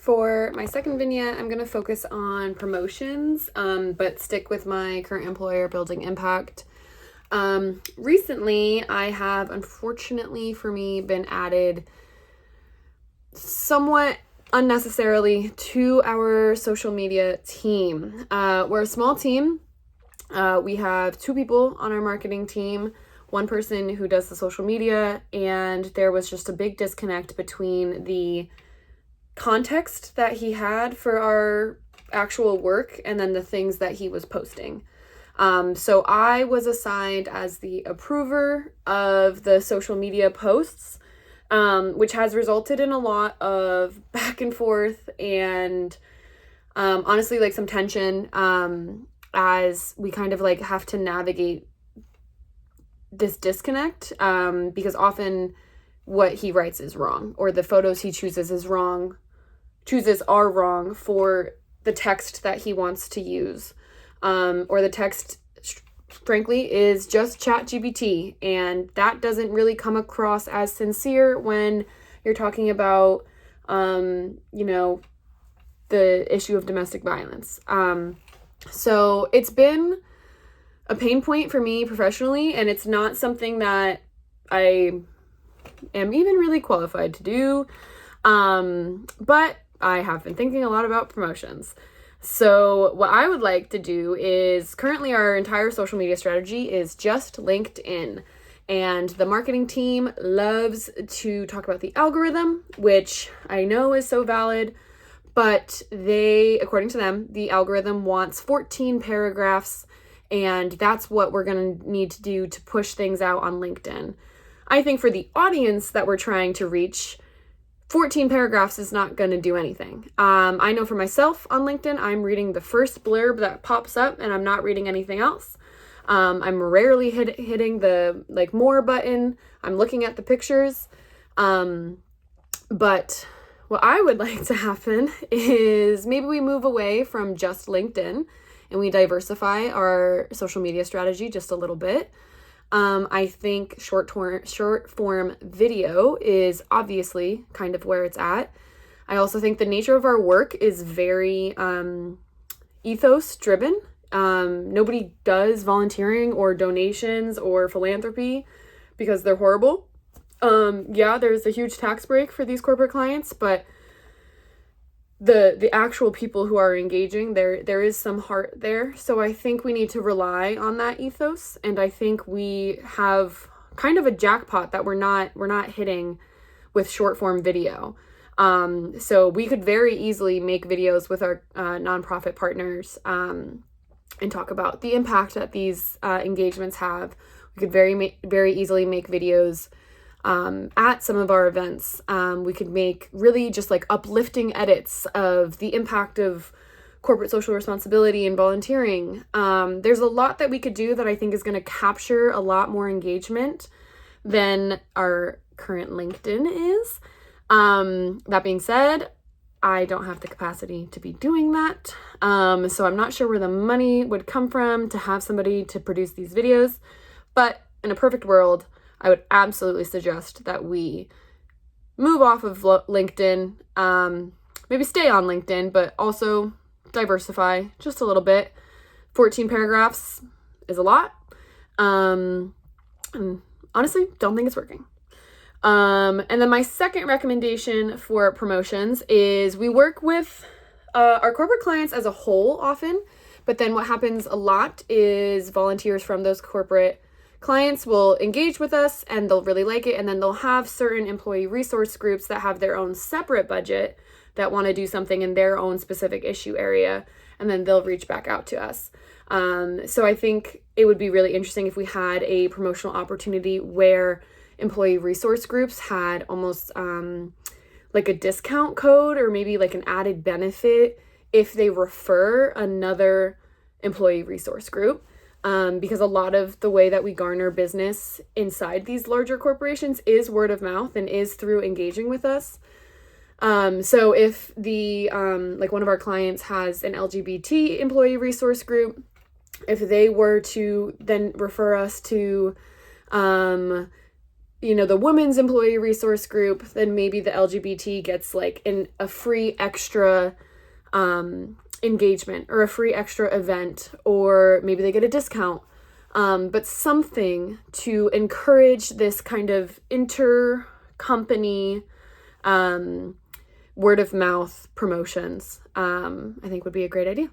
For my second vignette, I'm going to focus on promotions, but stick with my current employer, building impact. Recently, I have, unfortunately for me, been added somewhat unnecessarily to our social media team. We're a small team. We have 2 people on our marketing team, 1 person who does the social media, and there was just a big disconnect between the context that he had for our actual work and then the things that he was posting. So I was assigned as the approver of the social media posts, which has resulted in a lot of back and forth and honestly like some tension as we kind of like have to navigate this disconnect because often what he writes is wrong, or the photos he chooses are wrong for the text that he wants to use, or the text frankly is just ChatGPT, and that doesn't really come across as sincere when you're talking about the issue of domestic violence. So it's been a pain point for me professionally, and it's not something that I am even really qualified to do, but I have been thinking a lot about promotions. So what I would like to do is, currently our entire social media strategy is just LinkedIn. And the marketing team loves to talk about the algorithm, which I know is so valid, but according to them, the algorithm wants 14 paragraphs, and that's what we're going to need to do to push things out on LinkedIn. I think for the audience that we're trying to reach, 14 paragraphs is not going to do anything. I know for myself on LinkedIn, I'm reading the first blurb that pops up and I'm not reading anything else. I'm rarely hitting the more button. I'm looking at the pictures. But what I would like to happen is maybe we move away from just LinkedIn and we diversify our social media strategy just a little bit. I think short form video is obviously kind of where it's at. I also think the nature of our work is very ethos driven. Nobody does volunteering or donations or philanthropy because they're horrible. Yeah, there's a huge tax break for these corporate clients, but the actual people who are engaging, there is some heart there. So I think we need to rely on that ethos, and I think we have kind of a jackpot that we're not hitting with short form video. So we could very easily make videos with our nonprofit partners and talk about the impact that these engagements have. We could very easily make videos at some of our events. We could make really just like uplifting edits of the impact of corporate social responsibility and volunteering. There's a lot that we could do that I think is going to capture a lot more engagement than our current LinkedIn is. That being said, I don't have the capacity to be doing that. So I'm not sure where the money would come from to have somebody to produce these videos, but in a perfect world, I would absolutely suggest that we move off of LinkedIn, maybe stay on LinkedIn, but also diversify just a little bit. 14 paragraphs is a lot. And honestly, don't think it's working. And then my second recommendation for promotions is we work with our corporate clients as a whole often, but then what happens a lot is volunteers from those corporate clients will engage with us and they'll really like it, and then they'll have certain employee resource groups that have their own separate budget that want to do something in their own specific issue area, and then they'll reach back out to us. So I think it would be really interesting if we had a promotional opportunity where employee resource groups had almost like a discount code or maybe like an added benefit if they refer another employee resource group. Because a lot of the way that we garner business inside these larger corporations is word of mouth and is through engaging with us. So if the one of our clients has an LGBT employee resource group, if they were to then refer us to the women's employee resource group, then maybe the LGBT gets like a free extra engagement or a free extra event, or maybe they get a discount. But something to encourage this kind of inter-company word of mouth promotions, I think would be a great idea.